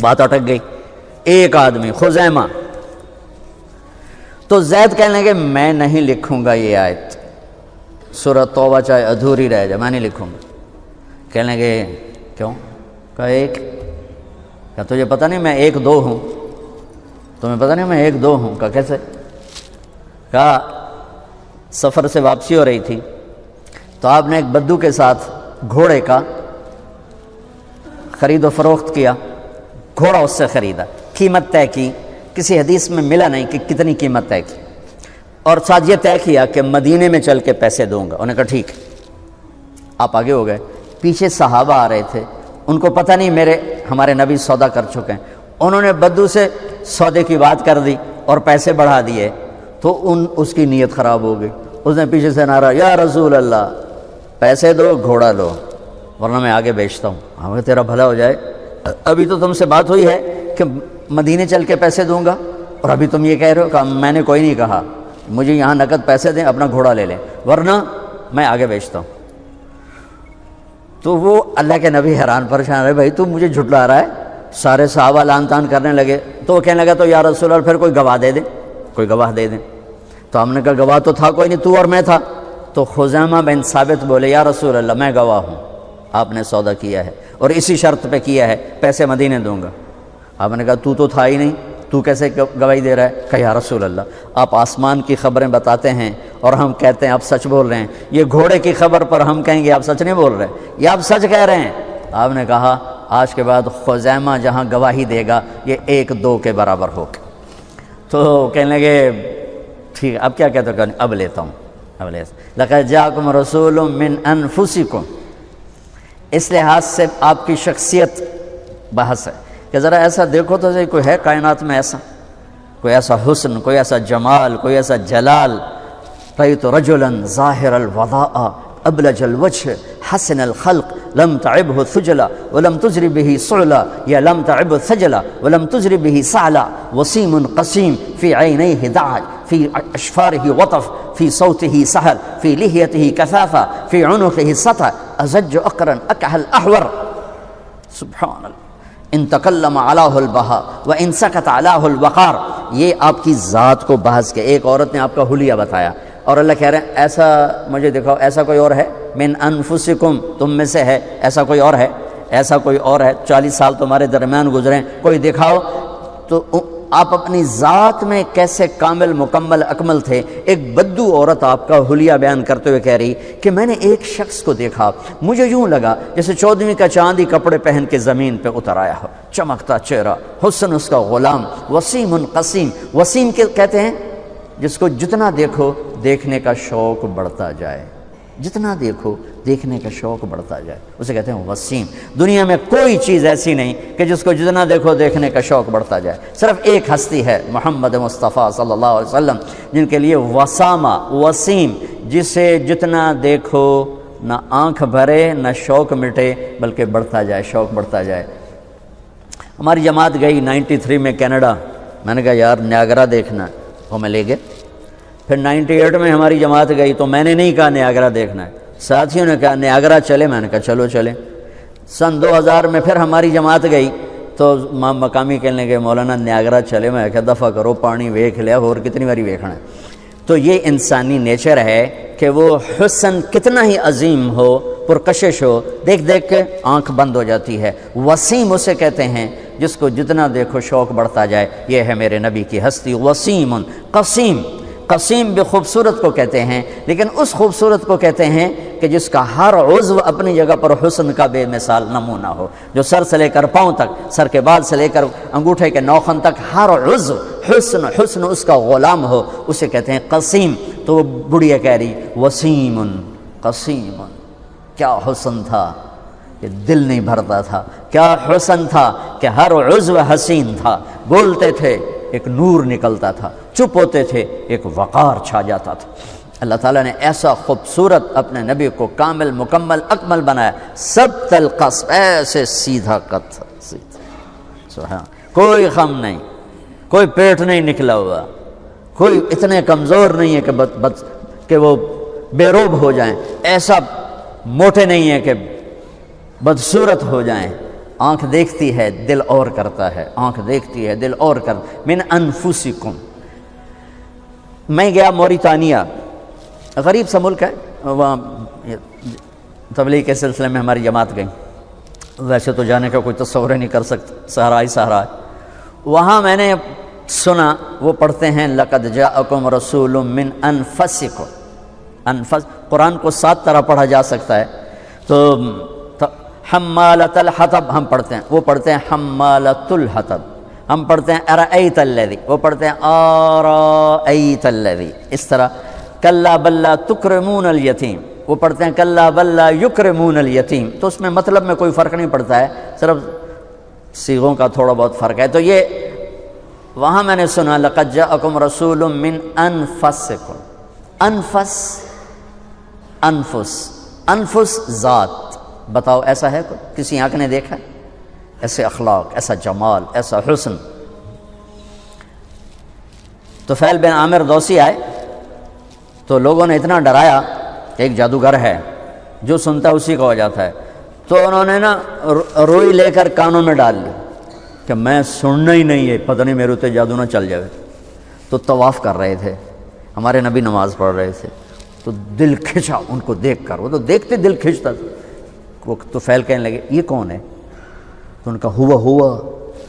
Speaker 1: بات اٹک گئی. ایک آدمی خزیمہ تو زید کہنے لگے میں نہیں لکھوں گا یہ آیت, سورہ توبہ چاہے ادھوری رہ جائے میں نہیں لکھوں گا. کہنے لگے کیوں؟ کہا ایک, کہا تجھے پتہ نہیں میں ایک دو ہوں؟ تمہیں پتہ نہیں میں ایک دو ہوں؟ کہا کیسے؟ کہا سفر سے واپسی ہو رہی تھی تو آپ نے ایک بدو کے ساتھ گھوڑے کا خرید و فروخت کیا. گھوڑا اس سے خریدا, قیمت طے کی, کسی حدیث میں ملا نہیں کہ کتنی قیمت طے کی, اور ساتھ یہ طے کیا کہ مدینے میں چل کے پیسے دوں گا. انہوں نے کہا ٹھیک. آپ آگے ہو گئے. پیچھے صحابہ آ رہے تھے, ان کو پتہ نہیں ہمارے نبی سودا کر چکے ہیں. انہوں نے بدو سے سودے کی بات کر دی اور پیسے بڑھا دیے تو اس کی نیت خراب ہو گئی. اس نے پیچھے سے نعرہ یا رسول اللہ پیسے دو گھوڑا لو ورنہ میں آگے بیچتا ہوں. ہمیں تیرا بھلا ہو جائے, ابھی تو تم سے بات ہوئی ہے کہ مدینے چل کے پیسے دوں گا اور ابھی تم یہ کہہ رہے ہو کہ میں نے کوئی نہیں کہا, مجھے یہاں نقد پیسے دیں, اپنا گھوڑا لے لیں ورنہ میں آگے بیچتا ہوں. تو وہ اللہ کے نبی حیران پریشان رہے, بھائی تو مجھے جھٹلا رہا ہے. سارے صحابہ لان تان کرنے لگے. تو وہ کہنے لگا تو یا رسول اللہ پھر کوئی گواہ دے دیں, کوئی گواہ دے دیں. تو ہم نے کہا گواہ تو تھا کوئی نہیں, تو اور میں تھا. تو خزیمہ بن ثابت بولے یا رسول اللہ میں گواہ ہوں, آپ نے سودا کیا ہے اور اسی شرط پہ کیا ہے, پیسے مدینے دوں گا. آپ نے کہا تو تھا ہی نہیں, تو کیسے گواہی دے رہا ہے؟ کہ یا رسول اللہ آپ آسمان کی خبریں بتاتے ہیں اور ہم کہتے ہیں آپ سچ بول رہے ہیں, یہ گھوڑے کی خبر پر ہم کہیں گے آپ سچ نہیں بول رہے, یہ آپ سچ کہہ رہے ہیں. آپ نے کہا آج کے بعد خزیمہ جہاں گواہی دے گا یہ 1-2 کے برابر ہوگا. تو کہنے لگے ٹھیک, اب کیا کہتے ہو؟ اب لیتا ہوں. لَقَدْ جَاءَكُمْ رَسُولٌ مِّنْ أَنفُسِكُمْ. اس لحاظ سے آپ کی شخصیت بحث ہے کہ ذرا ایسا دیکھو تو کوئی ہے کائنات میں ایسا, کوئی ایسا حسن, کوئی ایسا جمال, کوئی ایسا جلال. رأيت رجلا ظاهر الوضاء أبلج الوجه حسن الخلق لم تعبه ثجلا ولم تجر به صعلا يا لم تعبه ثجلا ولم تجر به صعلا وسيم قسيم في عينيه دعج في أشفاره وطف في صوته سهل في لحيته كثافة في عنقه سطع أزج أقرا أكحل أحور. سبحان اللہ. ان تکلم علیہ البہا و ان سکت علیہ الوقار. یہ آپ کی ذات کو بحث کے. ایک عورت نے آپ کا حلیہ بتایا اور اللہ کہہ رہے ہیں ایسا مجھے دکھاؤ, ایسا کوئی اور ہے؟ من انفسکم, تم میں سے ہے, ایسا کوئی اور ہے؟ ایسا کوئی اور ہے؟ 40 سال تمہارے درمیان گزرے, کوئی دکھاؤ. تو آپ اپنی ذات میں کیسے کامل مکمل اکمل تھے۔ ایک بدو عورت آپ کا حلیہ بیان کرتے ہوئے کہہ رہی کہ میں نے ایک شخص کو دیکھا، مجھے یوں لگا جیسے 14ویں کا چاندی کپڑے پہن کے زمین پہ اتر آیا ہو، چمکتا چہرہ، حسن اس کا غلام، وسیم قسیم۔ وسیم کہتے ہیں جس کو جتنا دیکھو دیکھنے کا شوق بڑھتا جائے، جتنا دیکھو دیکھنے کا شوق بڑھتا جائے، اسے کہتے ہیں وسیم۔ دنیا میں کوئی چیز ایسی نہیں کہ جس کو جتنا دیکھو دیکھنے کا شوق بڑھتا جائے، صرف ایک ہستی ہے محمد مصطفیٰ صلی اللہ علیہ وسلم، جن کے لیے وسامہ، وسیم، جسے جتنا دیکھو نہ آنکھ بھرے نہ شوق مٹے بلکہ بڑھتا جائے، شوق بڑھتا جائے۔ ہماری جماعت گئی 93 میں کینیڈا، میں نے کہا یار نیاگرا دیکھنا ہے، وہ میں لے گئے۔ پھر 98 میں ہماری جماعت گئی تو میں نے نہیں کہا نیاگرا دیکھنا ہے، ساتھیوں نے کہا نیاگرا چلے، میں نے کہا چلو چلیں۔ سن 2000 میں پھر ہماری جماعت گئی تو مقامی کہنے لگے مولانا نیاگرا چلے، میں کہا دفعہ کرو، پانی ویکھ لیا اور کتنی باری ویکھنا ہے۔ تو یہ انسانی نیچر ہے کہ وہ حسن کتنا ہی عظیم ہو، پرکشش ہو، دیکھ دیکھ کے آنکھ بند ہو جاتی ہے۔ وسیم اسے کہتے ہیں جس کو جتنا دیکھو شوق بڑھتا جائے، یہ ہے میرے نبی کی ہستی۔ وسیم قسیم، قسیم بھی خوبصورت کو کہتے ہیں، لیکن اس خوبصورت کو کہتے ہیں کہ جس کا ہر عضو اپنی جگہ پر حسن کا بے مثال نمونہ ہو، جو سر سے لے کر پاؤں تک، سر کے بال سے لے کر انگوٹھے کے نوخن تک ہر عضو حسن اس کا غلام ہو، اسے کہتے ہیں قسیم۔ تو وہ بڑھیا کہہ رہی وسیم قسیم، کیا حسن تھا کہ دل نہیں بھرتا تھا، کیا حسن تھا کہ ہر عضو حسین تھا، بولتے تھے ایک نور نکلتا تھا، چپ ہوتے تھے ایک وقار چھا جاتا تھا۔ اللہ تعالیٰ نے ایسا خوبصورت اپنے نبی کو کامل مکمل اکمل بنایا، سب القصب، ایسے سیدھا قد، سبحان، کوئی غم نہیں، کوئی پیٹ نہیں نکلا ہوا، کوئی اتنے کمزور نہیں ہے کہ وہ بے روب ہو جائیں، ایسا موٹے نہیں ہے کہ بدصورت ہو جائیں۔ آنکھ دیکھتی ہے دل اور کرتا ہے، آنکھ دیکھتی ہے دل اور کرتا۔ من انفسکم، میں گیا موریتانیہ، غریب سا ملک ہے، وہاں تبلیغ کے سلسلے میں ہماری جماعت گئی، ویسے تو جانے کا کوئی تصور نہیں کر سکتا، صحرا ہی صحرا ہے۔ وہاں میں نے سنا وہ پڑھتے ہیں لقد جاءکم رسول من انفسکم، انفس قرآن کو 7 طرح پڑھا جا سکتا ہے، تو حمالۃ الحطب ہم پڑھتے ہیں، وہ پڑھتے ہیں حمالۃ الحطب، ہم پڑھتے ہیں ارأیت الذی، وہ پڑھتے ہیں آرأیت الذی، اس طرح کلا بل لا تکرمون الیتیم، وہ پڑھتے ہیں کلا بل لا یکرمون الیتیم۔ تو اس میں مطلب میں کوئی فرق نہیں پڑتا ہے، صرف صیغوں کا تھوڑا بہت فرق ہے۔ تو یہ وہاں میں نے سنا لقد جاءکم رسول من انفسکم، انفس، انفس، انفس ذات، بتاؤ ایسا ہے کوئی؟ کسی آنکھ نے دیکھا ایسے اخلاق، ایسا جمال، ایسا حسن؟ تو فیل بن عامر دوسی آئے تو لوگوں نے اتنا ڈرایا کہ ایک جادوگر ہے، جو سنتا اسی کا ہو جاتا ہے۔ تو انہوں نے نا روئی لے کر کانوں میں ڈال لی کہ میں سننا ہی نہیں ہے، پتہ نہیں میرے تے جادو نہ چل جائے۔ تو طواف کر رہے تھے، ہمارے نبی نماز پڑھ رہے تھے، تو دل کھنچا ان کو دیکھ کر، وہ تو دیکھتے دل کھنچتا تھا۔ وہ تو فیل کہنے لگے یہ کون ہے؟ تو ان کا ہوا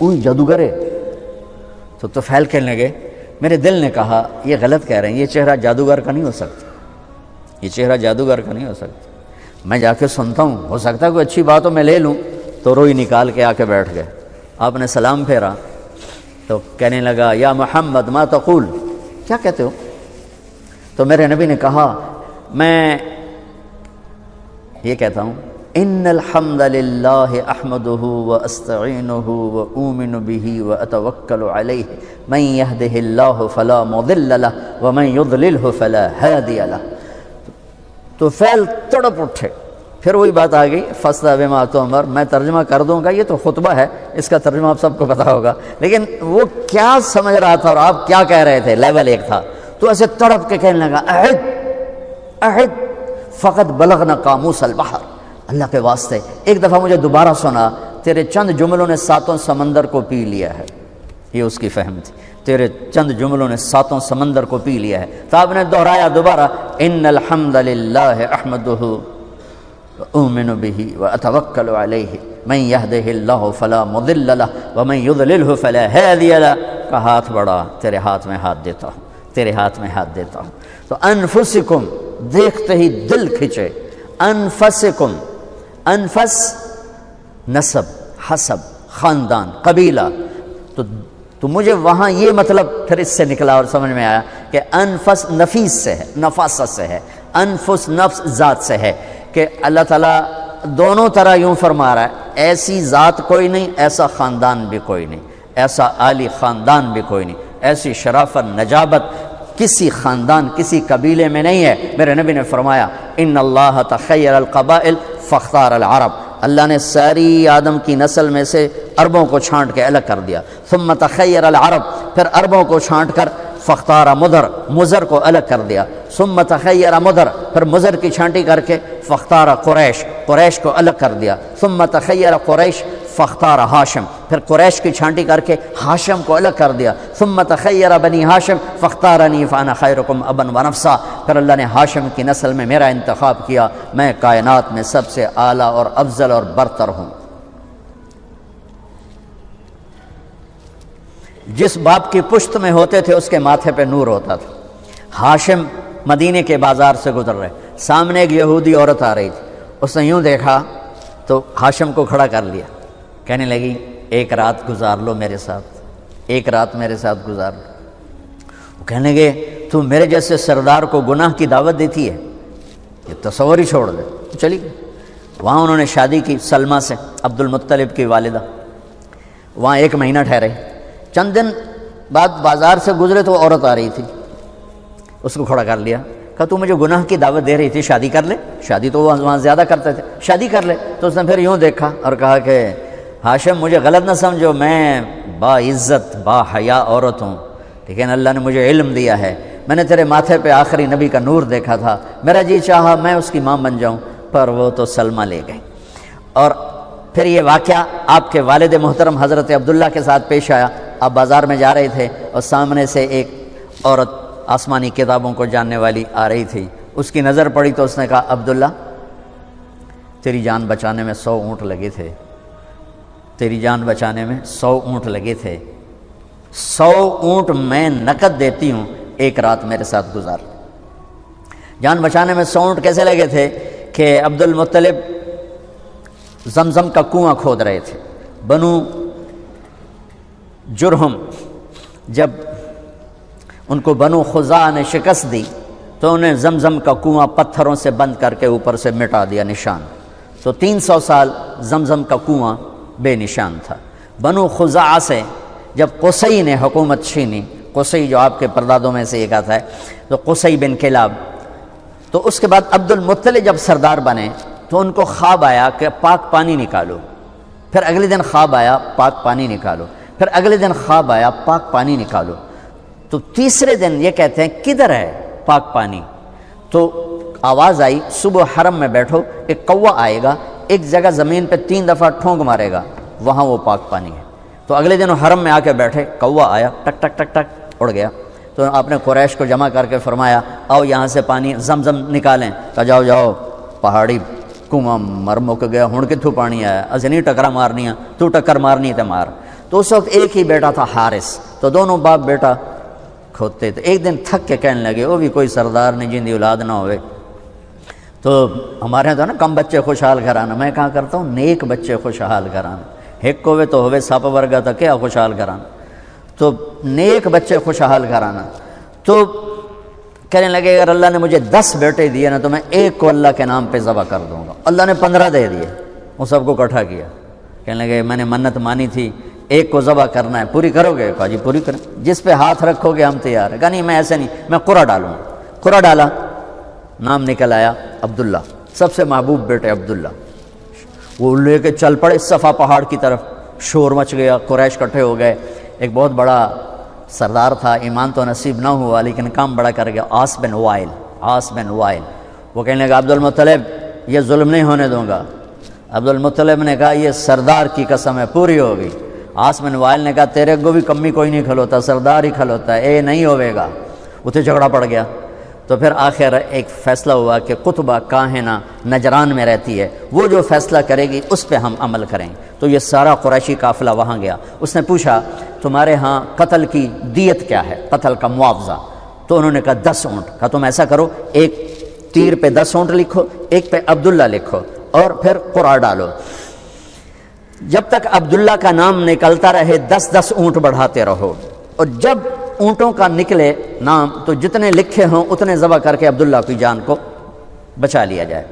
Speaker 1: اوہ جادوگر ہے۔ تو فیل کہنے لگے میرے دل نے کہا یہ غلط کہہ رہے ہیں، یہ چہرہ جادوگر کا نہیں ہو سکتا، یہ چہرہ جادوگر کا نہیں ہو سکتا، میں جا کے سنتا ہوں، ہو سکتا ہے کوئی اچھی بات ہو میں لے لوں۔ تو روئی نکال کے آ کے بیٹھ گئے۔ آپ نے سلام پھیرا تو کہنے لگا یا محمد ما تقول، کیا کہتے ہو؟ تو میرے نبی نے کہا میں یہ کہتا ہوں ان الحمد للہ احمدہ واستعینہ واؤمن بہ واتوکل علیہ من یہدہ اللہ فلا مضل لہ ومن یضللہ فلا ہادی لہ۔ تو فعل تڑپ اٹھے، پھر وہی بات آ گئی فاصطع بما تؤمر، میں ترجمہ کر دوں گا، یہ تو خطبہ ہے، اس کا ترجمہ آپ سب کو پتہ ہوگا، لیکن وہ کیا سمجھ رہا تھا اور آپ کیا کہہ رہے تھے، لیول ایک تھا۔ تو ایسے تڑپ کے کہنے لگا اعد اعد فقط بلغنا قاموس البحر، اللہ کے واسطے ایک دفعہ مجھے دوبارہ سنا، تیرے چند جملوں نے 7 سمندر کو پی لیا ہے، یہ اس کی فہم تھی، تیرے چند جملوں نے 7 سمندر کو پی لیا ہے۔ تو آپ نے دہرایا دوبارہ ان الحمد للہ احمدہ اؤمن بہ واتوکل علیہ من یہدہ اللہ فلا مضل لہ ومن یضللہ فلا ہادی لہ۔ کا ہاتھ بڑھا، تیرے ہاتھ میں ہاتھ دیتا ہوں، تیرے ہاتھ میں ہاتھ دیتا ہوں۔ تو انفسکم، دیکھتے ہی دل کھچے، انفسکم، انفس نسب، حسب، خاندان، قبیلہ، تو مجھے وہاں یہ مطلب پھر اس سے نکلا اور سمجھ میں آیا کہ انفس نفیس سے ہے، نفاست سے ہے، انفس نفس ذات سے ہے، کہ اللہ تعالیٰ دونوں طرح یوں فرما رہا ہے، ایسی ذات کوئی نہیں، ایسا خاندان بھی کوئی نہیں، ایسا عالی خاندان بھی کوئی نہیں، ایسی شرافت نجابت کسی خاندان کسی قبیلے میں نہیں ہے۔ میرے نبی نے فرمایا ان اللہ تخیر القبائل فاختار العرب، اللہ نے ساری آدم کی نسل میں سے عربوں کو چھانٹ کے الگ کر دیا، ثم تخیر العرب، پھر عربوں کو چھانٹ کر فاختار مدر، مزر کو الگ کر دیا، ثم تخیر مدر، پھر مزر کی چھانٹی کر کے فاختار قریش، قریش کو الگ کر دیا، ثم تخیر قریش فاختار ہاشم، پھر قریش کی چھانٹی کر کے ہاشم کو الگ کر دیا، ثم تخیر بنی ہاشم فاختارنی فانا خیرکم ابا ونفسا، پھر اللہ نے ہاشم کی نسل میں میرا انتخاب کیا، میں کائنات میں سب سے اعلیٰ اور افضل اور برتر ہوں۔ جس باپ کی پشت میں ہوتے تھے اس کے ماتھے پہ نور ہوتا تھا۔ ہاشم مدینے کے بازار سے گزر رہے، سامنے ایک یہودی عورت آ رہی تھی، اس نے یوں دیکھا تو ہاشم کو کھڑا کر لیا، کہنے لگی ایک رات گزار لو میرے ساتھ، ایک رات میرے ساتھ گزار لو۔ وہ کہنے لگے تو میرے جیسے سردار کو گناہ کی دعوت دیتی ہے، یہ تصور ہی چھوڑ دے۔ چلی گئی، وہاں انہوں نے شادی کی سلمہ سے، عبد المطلب کی والدہ، وہاں 1 مہینہ ٹھہرے۔ چند دن بعد بازار سے گزرے تو عورت آ رہی تھی، اس کو کھڑا کر لیا، کہا تو مجھے گناہ کی دعوت دے رہی تھی، شادی کر لے، شادی تو وہاں زیادہ کرتے تھے، شادی کر لے۔ تو اس نے پھر یوں دیکھا اور کہا کہ ہاشم مجھے غلط نہ سمجھو، میں با عزت با حیا عورت ہوں، لیکن اللہ نے مجھے علم دیا ہے، میں نے تیرے ماتھے پہ آخری نبی کا نور دیکھا تھا، میرا جی چاہا میں اس کی ماں بن جاؤں، پر وہ تو سلمہ لے گئی۔ اور پھر یہ واقعہ آپ کے والد محترم حضرت عبداللہ کے ساتھ پیش آیا۔ آپ بازار میں جا رہے تھے اور سامنے سے ایک عورت آسمانی کتابوں کو جاننے والی آ رہی تھی، اس کی نظر پڑی تو اس نے کہا عبداللہ تیری جان بچانے میں 100 اونٹ لگے تھے، تیری جان بچانے میں 100 اونٹ لگے تھے، 100 اونٹ میں نقد دیتی ہوں، ایک رات میرے ساتھ گزار۔ جان بچانے میں 100 اونٹ کیسے لگے تھے کہ عبد المطلب زمزم کا کنواں کھود رہے تھے، بنو جرہم جب ان کو بنو خزاعہ نے شکست دی تو انہیں زمزم کا کنواں پتھروں سے بند کر کے اوپر سے مٹا دیا نشان، تو 300 سال زمزم کا کنواں بے نشان تھا۔ بنو خزاعہ سے جب قصی نے حکومت چھینی، قصی جو آپ کے پردادوں میں سے ایک آتا ہے، تو قصی بن کلاب، تو اس کے بعد عبد المطلب جب سردار بنے تو ان کو خواب آیا کہ پاک پانی نکالو، پھر اگلے دن خواب آیا پاک پانی نکالو، پھر اگلے دن خواب آیا پاک پانی نکالو، تو تیسرے دن یہ کہتے ہیں کدھر ہے پاک پانی؟ تو آواز آئی صبح حرم میں بیٹھو، ایک کوا آئے گا، ایک جگہ زمین پہ 3 دفعہ ٹھونک مارے گا، وہاں وہ پاک پانی ہے۔ تو اگلے دن حرم میں آ کے بیٹھے، کوا آیا، ٹک ٹک ٹک ٹک اڑ گیا، تو آپ نے قریش کو جمع کر کے فرمایا آؤ یہاں سے پانی زمزم نکالیں، کہا جاؤ جاؤ پہاڑی کنواں مر مک گیا، ہن کتھوں پانی آیا، اسے نہیں ٹکرا مارنی ہے، تو ٹکر مارنی تے مار۔ تو اس وقت ایک ہی بیٹا تھا حارث، تو دونوں باپ بیٹا کھودتے تھے۔ ایک دن تھک کے کہنے لگے وہ بھی کوئی سردار نہیں جن دی اولاد نہ ہوئے، تو ہمارے یہاں تو نا کم بچے خوشحال گھرانا، میں کہا کرتا ہوں نیک بچے خوشحال گھرانا، ایک ہوئے تو ہوئے سپ ورگا تھا کیا خوشحال گھرانا، تو نیک بچے خوشحال گھرانا۔ تو کہنے لگے اگر اللہ نے مجھے 10 بیٹے دیے نا تو میں ایک کو اللہ کے نام پہ ذبح کر دوں گا۔ اللہ نے 15 دے دیے، وہ سب کو اکٹھا کیا، کہنے لگے میں نے منت مانی تھی ایک کو ذبح کرنا ہے، پوری کرو گے؟ کہا جی پوری کریں، جس پہ ہاتھ رکھو گے ہم تیار ہیں۔ کہا نہیں میں ایسے نہیں، میں قرہ ڈالوں، قرہ ڈالا، نام نکل آیا عبداللہ، سب سے محبوب بیٹے عبداللہ۔ وہ لے کے چل پڑے صفا پہاڑ کی طرف، شور مچ گیا، قریش اکٹھے ہو گئے۔ ایک بہت بڑا سردار تھا، ایمان تو نصیب نہ ہوا لیکن کام بڑا کر گیا، عاص بن وائل، وہ کہنے لگا عبد المطلب یہ ظلم نہیں ہونے دوں گا۔ عبد المطلب نے کہا یہ سردار کی قسم ہے، پوری ہوگی۔ عاص بن وائل نے کہا تیرے کو بھی کمی کوئی نہیں کھلوتا، سردار ہی کھلوتا ہے، اے نہیں ہوئے گا۔ اتنے جھگڑا پڑ گیا، تو پھر آخر ایک فیصلہ ہوا کہ قطبہ کاہنہ نجران میں رہتی ہے، وہ جو فیصلہ کرے گی اس پہ ہم عمل کریں۔ تو یہ سارا قریشی قافلہ وہاں گیا، اس نے پوچھا تمہارے ہاں قتل کی دیت کیا ہے، قتل کا معاوضہ؟ تو انہوں نے کہا 10 اونٹ۔ کہا تم ایسا کرو، ایک تیر پہ 10 اونٹ لکھو، ایک پہ عبداللہ لکھو اور پھر قرعہ ڈالو، جب تک عبداللہ کا نام نکلتا رہے 10 اونٹ بڑھاتے رہو، اور جب اونٹوں کا نکلے نام تو جتنے لکھے ہوں اتنے ذبح کر کے عبداللہ کی جان کو بچا لیا جائے۔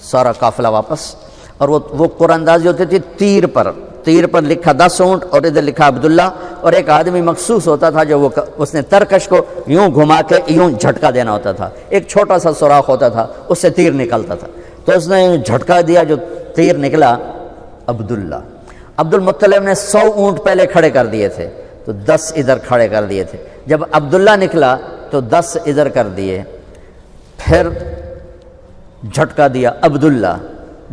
Speaker 1: سارا قافلہ واپس، اور وہ قرآن اندازی ہوتی تھی تیر پر لکھا 10 اونٹ اور ادھر لکھا عبداللہ، اور ایک آدمی مخصوص ہوتا تھا جو اس نے ترکش کو یوں گھما کے یوں جھٹکا دینا ہوتا تھا، ایک چھوٹا سا سوراخ ہوتا تھا، اس سے تیر نکلتا تھا، تو اس نے جھٹکا دیا، جو تیر نکلا عبداللہ۔ عبد المطلب نے 100 اونٹ پہلے کھڑے کر دیے تھے تو 10 ادھر کھڑے کر دیے تھے، جب عبداللہ نکلا تو 10 ادھر کر دیے، پھر جھٹکا دیا عبداللہ،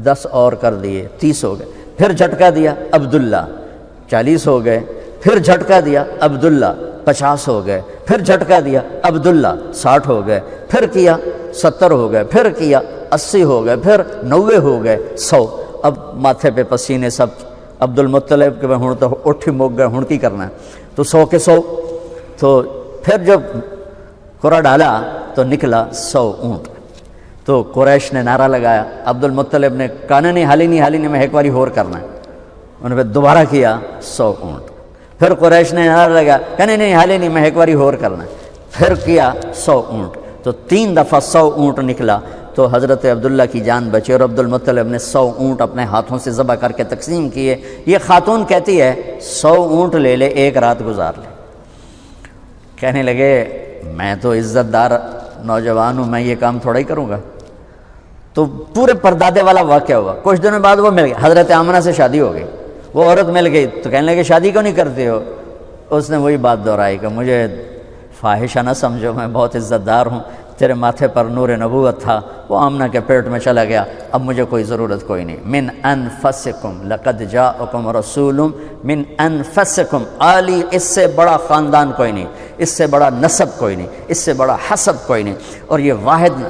Speaker 1: 10 اور کر دیے، 30 ہو گئے، پھر جھٹکا دیا عبداللہ، 40 ہو گئے، پھر جھٹکا دیا عبداللہ، 50 ہو گئے، پھر جھٹکا دیا عبداللہ، 60 ہو گئے، پھر کیا 70 ہو گئے، پھر کیا 80 ہو گئے، پھر 90 ہو گئے، 100۔ اب ماتھے پہ پسینے سب عبد المطلب کہ ہن تو اٹھی مک گئے، ہن کی کرنا ہے، تو 100 کے 100۔ تو پھر جب قرعہ ڈالا تو نکلا 100 اونٹ۔ تو قریش نے نعرہ لگایا، عبد المطلب نے کہا نہیں حالی نہیں میں ایک باری اور کرنا ہے، انہوں نے دوبارہ کیا 100 اونٹ۔ پھر قریش نے نعرہ لگایا، کہا نہیں حالی نہیں میں ایک باری اور کرنا ہے، پھر کیا 100 اونٹ۔ تو 3 دفعہ 100 اونٹ نکلا، تو حضرت عبداللہ کی جان بچی، اور عبد المطلب نے 100 اونٹ اپنے ہاتھوں سے ذبح کر کے تقسیم کیے۔ یہ خاتون کہتی ہے 100 اونٹ لے لے، ایک رات گزار لے۔ کہنے لگے میں تو عزت دار نوجوان ہوں، میں یہ کام تھوڑا ہی کروں گا۔ تو پورے پردادے والا واقعہ ہوا، کچھ دنوں بعد وہ مل گئے، حضرت آمنہ سے شادی ہو گئی، وہ عورت مل گئی تو کہنے لگے شادی کیوں نہیں کرتے ہو؟ اس نے وہی بات دہرائی کہ مجھے فاحشہ نہ سمجھو، میں بہت عزت دار ہوں، تیرے ماتھے پر نور نبوت تھا، وہ آمنہ کے پیٹ میں چلا گیا، اب مجھے کوئی ضرورت کوئی نہیں۔ من انفسکم لقد جاءکم رسول من انفسکم، عالی اس سے بڑا خاندان کوئی نہیں، اس سے بڑا نسب کوئی نہیں، اس سے بڑا حسب کوئی نہیں، اور یہ واحد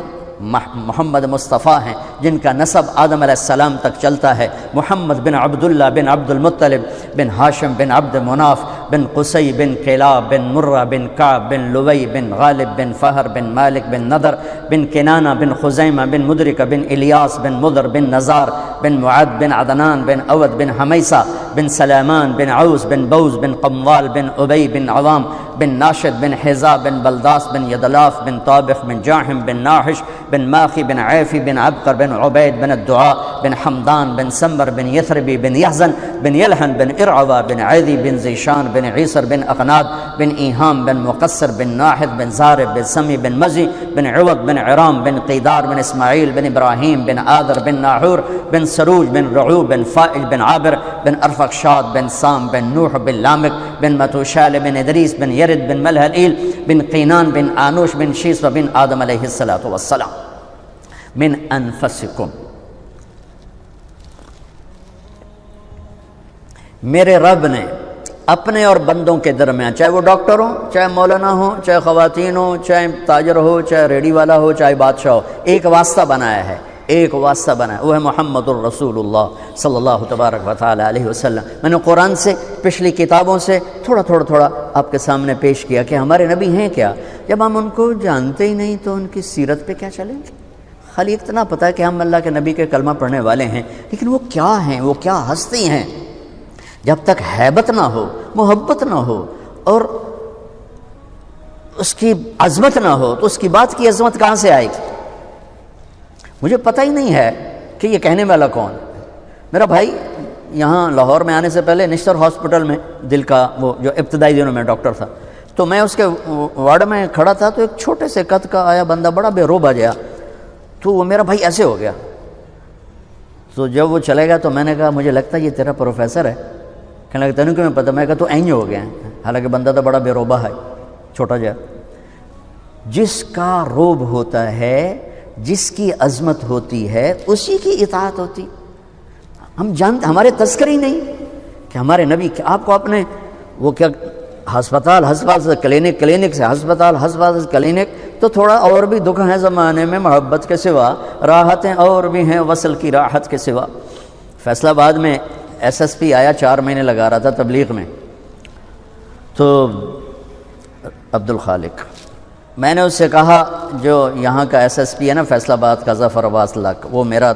Speaker 1: محمد مصطفیٰ ہیں جن کا نسب آدم علیہ السلام تک چلتا ہے، محمد بن عبداللہ بن عبد المطلب بن ہاشم بن عبد مناف بن قصی بن کلاب بن مرہ بن کعب بن لوی بن غالب بن فہر بن مالک بن نضر بن کنانہ بن خزیمہ بن مدرکہ بن الیاس بن مضر بن نزار بن معد بن عدنان بن عود بن حمیسہ بن سلیمان بن عوس بن بوز بن قموال بن ابی بن عوام بن ناشد بن حذا بن بلداس بن یدلاف بن طابخ بن جاحم بن ناحش بن ماخی بن عیفی بن عبقر بن عبید بن الدعاء بن حمدان بن سمر بن یثربی بن یحزن بن یلحن بن ارعوہ بن عیدی بن زیشان بن عیسر بن اقناد بن ایہام بن مقصر بن ناحد بن زارب بن سمی بن مزی بن عوض بن عرام بن قیدار بن اسماعیل بن ابراہیم بن آدر بن ناحور بن سروج بن رعو بن فائل بن عابر بن ارفقشاد بن سام بن نوح بن لامک بن متوشال بن ادریس بن یرد بن ملہل بن قینان بن آنوش بن شیس بن آدم علیہ السلام من انفسکم، میرے رب نے اپنے اور بندوں کے درمیان، چاہے وہ ڈاکٹر ہوں، چاہے مولانا ہوں، چاہے خواتین ہوں، چاہے تاجر ہو، چاہے ریڑی والا ہو، چاہے بادشاہ ہو، ایک واسطہ بنایا ہے، ایک واسطہ بنایا، وہ ہے محمد الرسول اللہ صلی اللہ تبارک و تعالی علیہ وسلم۔ میں نے قرآن سے، پچھلی کتابوں سے تھوڑا آپ کے سامنے پیش کیا کہ ہمارے نبی ہیں کیا۔ جب ہم ان کو جانتے ہی نہیں تو ان کی سیرت پہ کیا چلیں گے؟ خالی اتنا پتہ ہے کہ ہم اللہ کے نبی کے کلمہ پڑھنے والے ہیں، لیکن وہ کیا ہیں، وہ کیا ہستی ہیں؟ جب تک ہیبت نہ ہو، محبت نہ ہو اور اس کی عظمت نہ ہو تو اس کی بات کی عظمت کہاں سے آئے گی؟ مجھے پتہ ہی نہیں ہے کہ یہ کہنے والا کون۔ میرا بھائی یہاں لاہور میں آنے سے پہلے نشتر ہاسپٹل میں دل کا وہ جو ابتدائی دنوں میں ڈاکٹر تھا، تو میں اس کے وارڈ میں کھڑا تھا تو ایک چھوٹے سے قد کا آیا بندہ، بڑا بے روبہ گیا، تو وہ میرا بھائی ایسے ہو گیا۔ تو جب وہ چلے گا تو میں نے کہا مجھے لگتا ہے یہ تیرا پروفیسر ہے۔ کہنے لگا تینوں کیوں پتہ؟ میں کہا تو اینج ہو گیا ہے، حالانکہ بندہ تو بڑا بے روبہ ہے، چھوٹا جا۔ جس کا روب ہوتا ہے، جس کی عظمت ہوتی ہے، اسی کی اطاعت ہوتی۔ ہم جانتے، ہمارے تذکر ہی نہیں کہ ہمارے نبی، آپ کو اپنے وہ کیا ہسپتال سے کلینک سے ہسپتال سے کلینک، تو تھوڑا اور بھی دکھ ہے زمانے میں محبت کے سوا، راحتیں اور بھی ہیں وصل کی راحت کے سوا۔ فیصل آباد میں ایس ایس پی آیا، 4 مہینے لگا رہا تھا تبلیغ میں، تو عبد الخالق، میں نے اس سے کہا جو یہاں کا ایس ایس پی ہے نا فیصل آباد کا، ظفر عباس لک، وہ میرا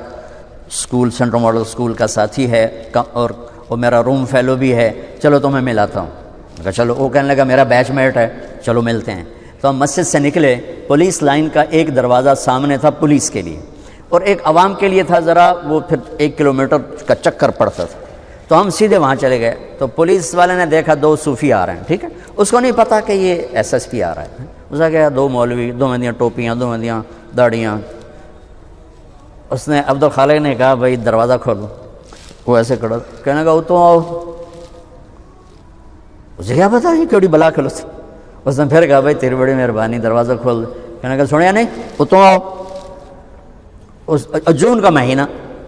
Speaker 1: اسکول سینٹرل ماڈل اسکول کا ساتھی ہے اور وہ میرا روم فیلو بھی ہے، چلو تمہیں ملاتا ہوں۔ کہا چلو۔ وہ کہنے لگا میرا بیچ میٹ ہے، چلو ملتے ہیں۔ تو ہم مسجد سے نکلے، پولیس لائن کا ایک دروازہ سامنے تھا پولیس کے لیے اور ایک عوام کے لیے تھا، ذرا وہ پھر 1 کلومیٹر کا چکر پڑتا تھا، تو ہم سیدھے وہاں چلے گئے۔ تو پولیس والے نے دیکھا 2 صوفی آ رہے ہیں، ٹھیک ہے، اس کو نہیں پتا کہ یہ ایس ایس پی آ رہا ہے۔ اس نے کہا 2 مولوی، 2 مندیاں ٹوپیاں، 2 مندیاں داڑیاں۔ اس نے عبد الخالق نے کہا بھائی دروازہ کھولو۔ وہ ایسے کھڑا، کہنے لگا تو آؤ۔ اسے کیا پتا یہ کیڑی بلا کھلو تھی۔ اس نے پھر کہا بھائی تیری بڑی مہربانی، دروازہ کھول دے۔ کہنے لگا سنیا نہیں، تو آؤ۔ جون کا مہینہ،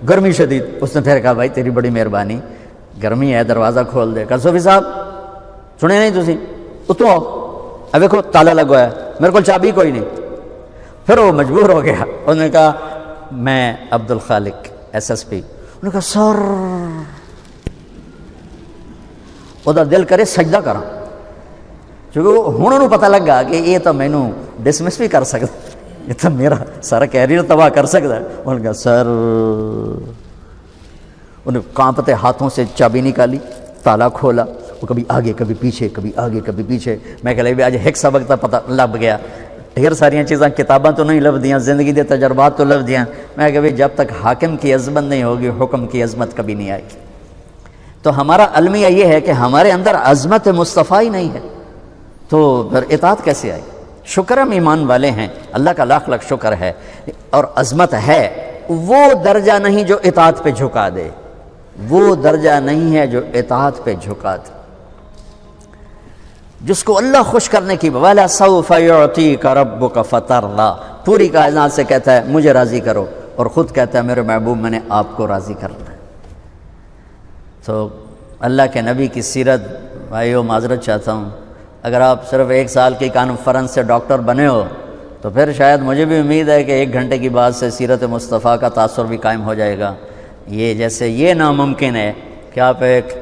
Speaker 1: گرمی شدید۔ اس نے پھر کہا بھائی تیری بڑی مہربانی، گرمی ہے، دروازہ کھول دے۔ کہا صوفی صاحب سنے نہیں تسی، اتو آؤ۔ اب دیکھو تالا لگا ہے، میرے کو چابی کوئی نہیں۔ پھر وہ مجبور ہو گیا، انہوں نے کہا میں Abdul Khaliq S S P. انہوں نے کہا سر، وہ دل کرے سجدہ کرا، چونکہ ہوں انہوں پتہ لگا کہ یہ تو مینوں ڈسمس بھی کر سکتا، یہ تو میرا سارا کیریئر تباہ کر سکتا ہے۔ انہوں نے کہا سر، انہیں کانپتے ہاتھوں سے چابی نکالی، تالا کھولا، وہ کبھی آگے کبھی پیچھے، کبھی آگے کبھی پیچھے۔ میں کہ لے آج ایک سبق تا پتہ لب گیا، ڈھیر ساریاں چیزاں کتاباں تو نہیں لب دیاں، زندگی دے تجربات تو لب دیاں۔ میں کہ جب تک حاکم کی عظمت نہیں ہوگی حکم کی عظمت کبھی نہیں آئے گی۔ تو ہمارا المیہ یہ ہے کہ ہمارے اندر عظمت مصطفیٰ ہی نہیں ہے، تو پھر اطاعت کیسے آئی؟ شکر ہم ایمان والے ہیں، اللہ کا لاکھ لاکھ شکر ہے، اور عظمت ہے۔ وہ درجہ نہیں جو اطاعت پہ جھکا دے، وہ درجہ نہیں ہے جو اطاعت پہ جھکا دے۔ جس کو اللہ خوش کرنے کی وَلَا سَوْفَ يُعْطِيكَ رَبُّكَ فَتَرْضَىٰ، پوری کائنات سے کہتا ہے مجھے راضی کرو، اور خود کہتا ہے میرے محبوب میں نے آپ کو راضی کرنا ہے۔ تو اللہ کے نبی کی سیرت، بھائیو معذرت چاہتا ہوں، اگر آپ صرف 1 سال کی کانفرنس سے ڈاکٹر بنے ہو تو پھر شاید مجھے بھی امید ہے کہ 1 گھنٹے کی بعد سے سیرت مصطفیٰ کا تاثر بھی قائم ہو جائے گا۔ یہ جیسے یہ ناممکن ہے کہ آپ ایک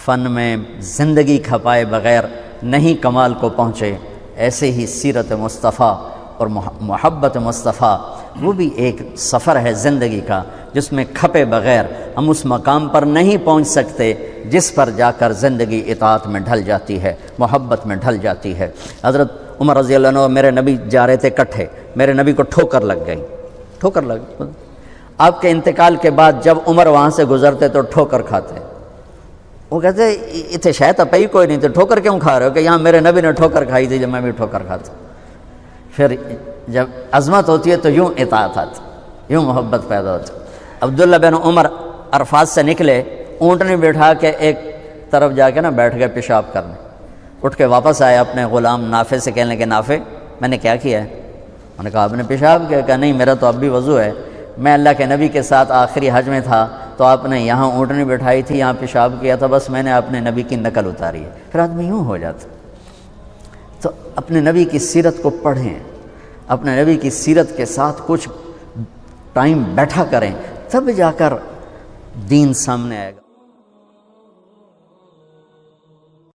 Speaker 1: فن میں زندگی کھپائے بغیر نہیں کمال کو پہنچے، ایسے ہی سیرت مصطفیٰ اور محبت مصطفیٰ وہ بھی ایک سفر ہے زندگی کا، جس میں کھپے بغیر ہم اس مقام پر نہیں پہنچ سکتے جس پر جا کر زندگی اطاعت میں ڈھل جاتی ہے، محبت میں ڈھل جاتی ہے۔ حضرت عمر رضی اللہ عنہ میرے نبی جا رہے تھے کٹھے، میرے نبی کو ٹھوکر لگ گئی، ٹھوکر لگ گئی۔ آپ کے انتقال کے بعد جب عمر وہاں سے گزرتے تو ٹھوکر کھاتے، وہ کہتے اتنے شاید پئی کوئی نہیں، تو ٹھوکر کیوں کھا رہے ہو؟ کہ یہاں میرے نبی نے ٹھوکر کھائی تھی جب میں بھی ٹھوکر کھاتا۔ پھر جب عظمت ہوتی ہے تو یوں اطاعت آتی، یوں محبت پیدا ہوتی۔ عبداللہ بن عمر عرفات سے نکلے، اونٹنی بٹھا کے ایک طرف جا کے نا بیٹھ گئے پیشاب کرنے، اٹھ کے واپس آئے اپنے غلام نافع سے، کہنے لگے نافع میں نے کیا کیا ہے؟ انہوں نے کہا آپ نے پیشاب کیا؟ کہا نہیں میرا تو اب بھی وضو ہے، میں اللہ کے نبی کے ساتھ آخری حج میں تھا تو آپ نے یہاں اونٹنی بٹھائی تھی، یہاں پیشاب کیا تھا، بس میں نے اپنے نبی کی نقل اتاری ہے۔ پھر آدمی یوں ہو جاتا۔ تو اپنے نبی کی سیرت کو پڑھیں، اپنے نبی کی سیرت کے ساتھ کچھ ٹائم بیٹھا کریں، تب جا کر دین سامنے آئے گا۔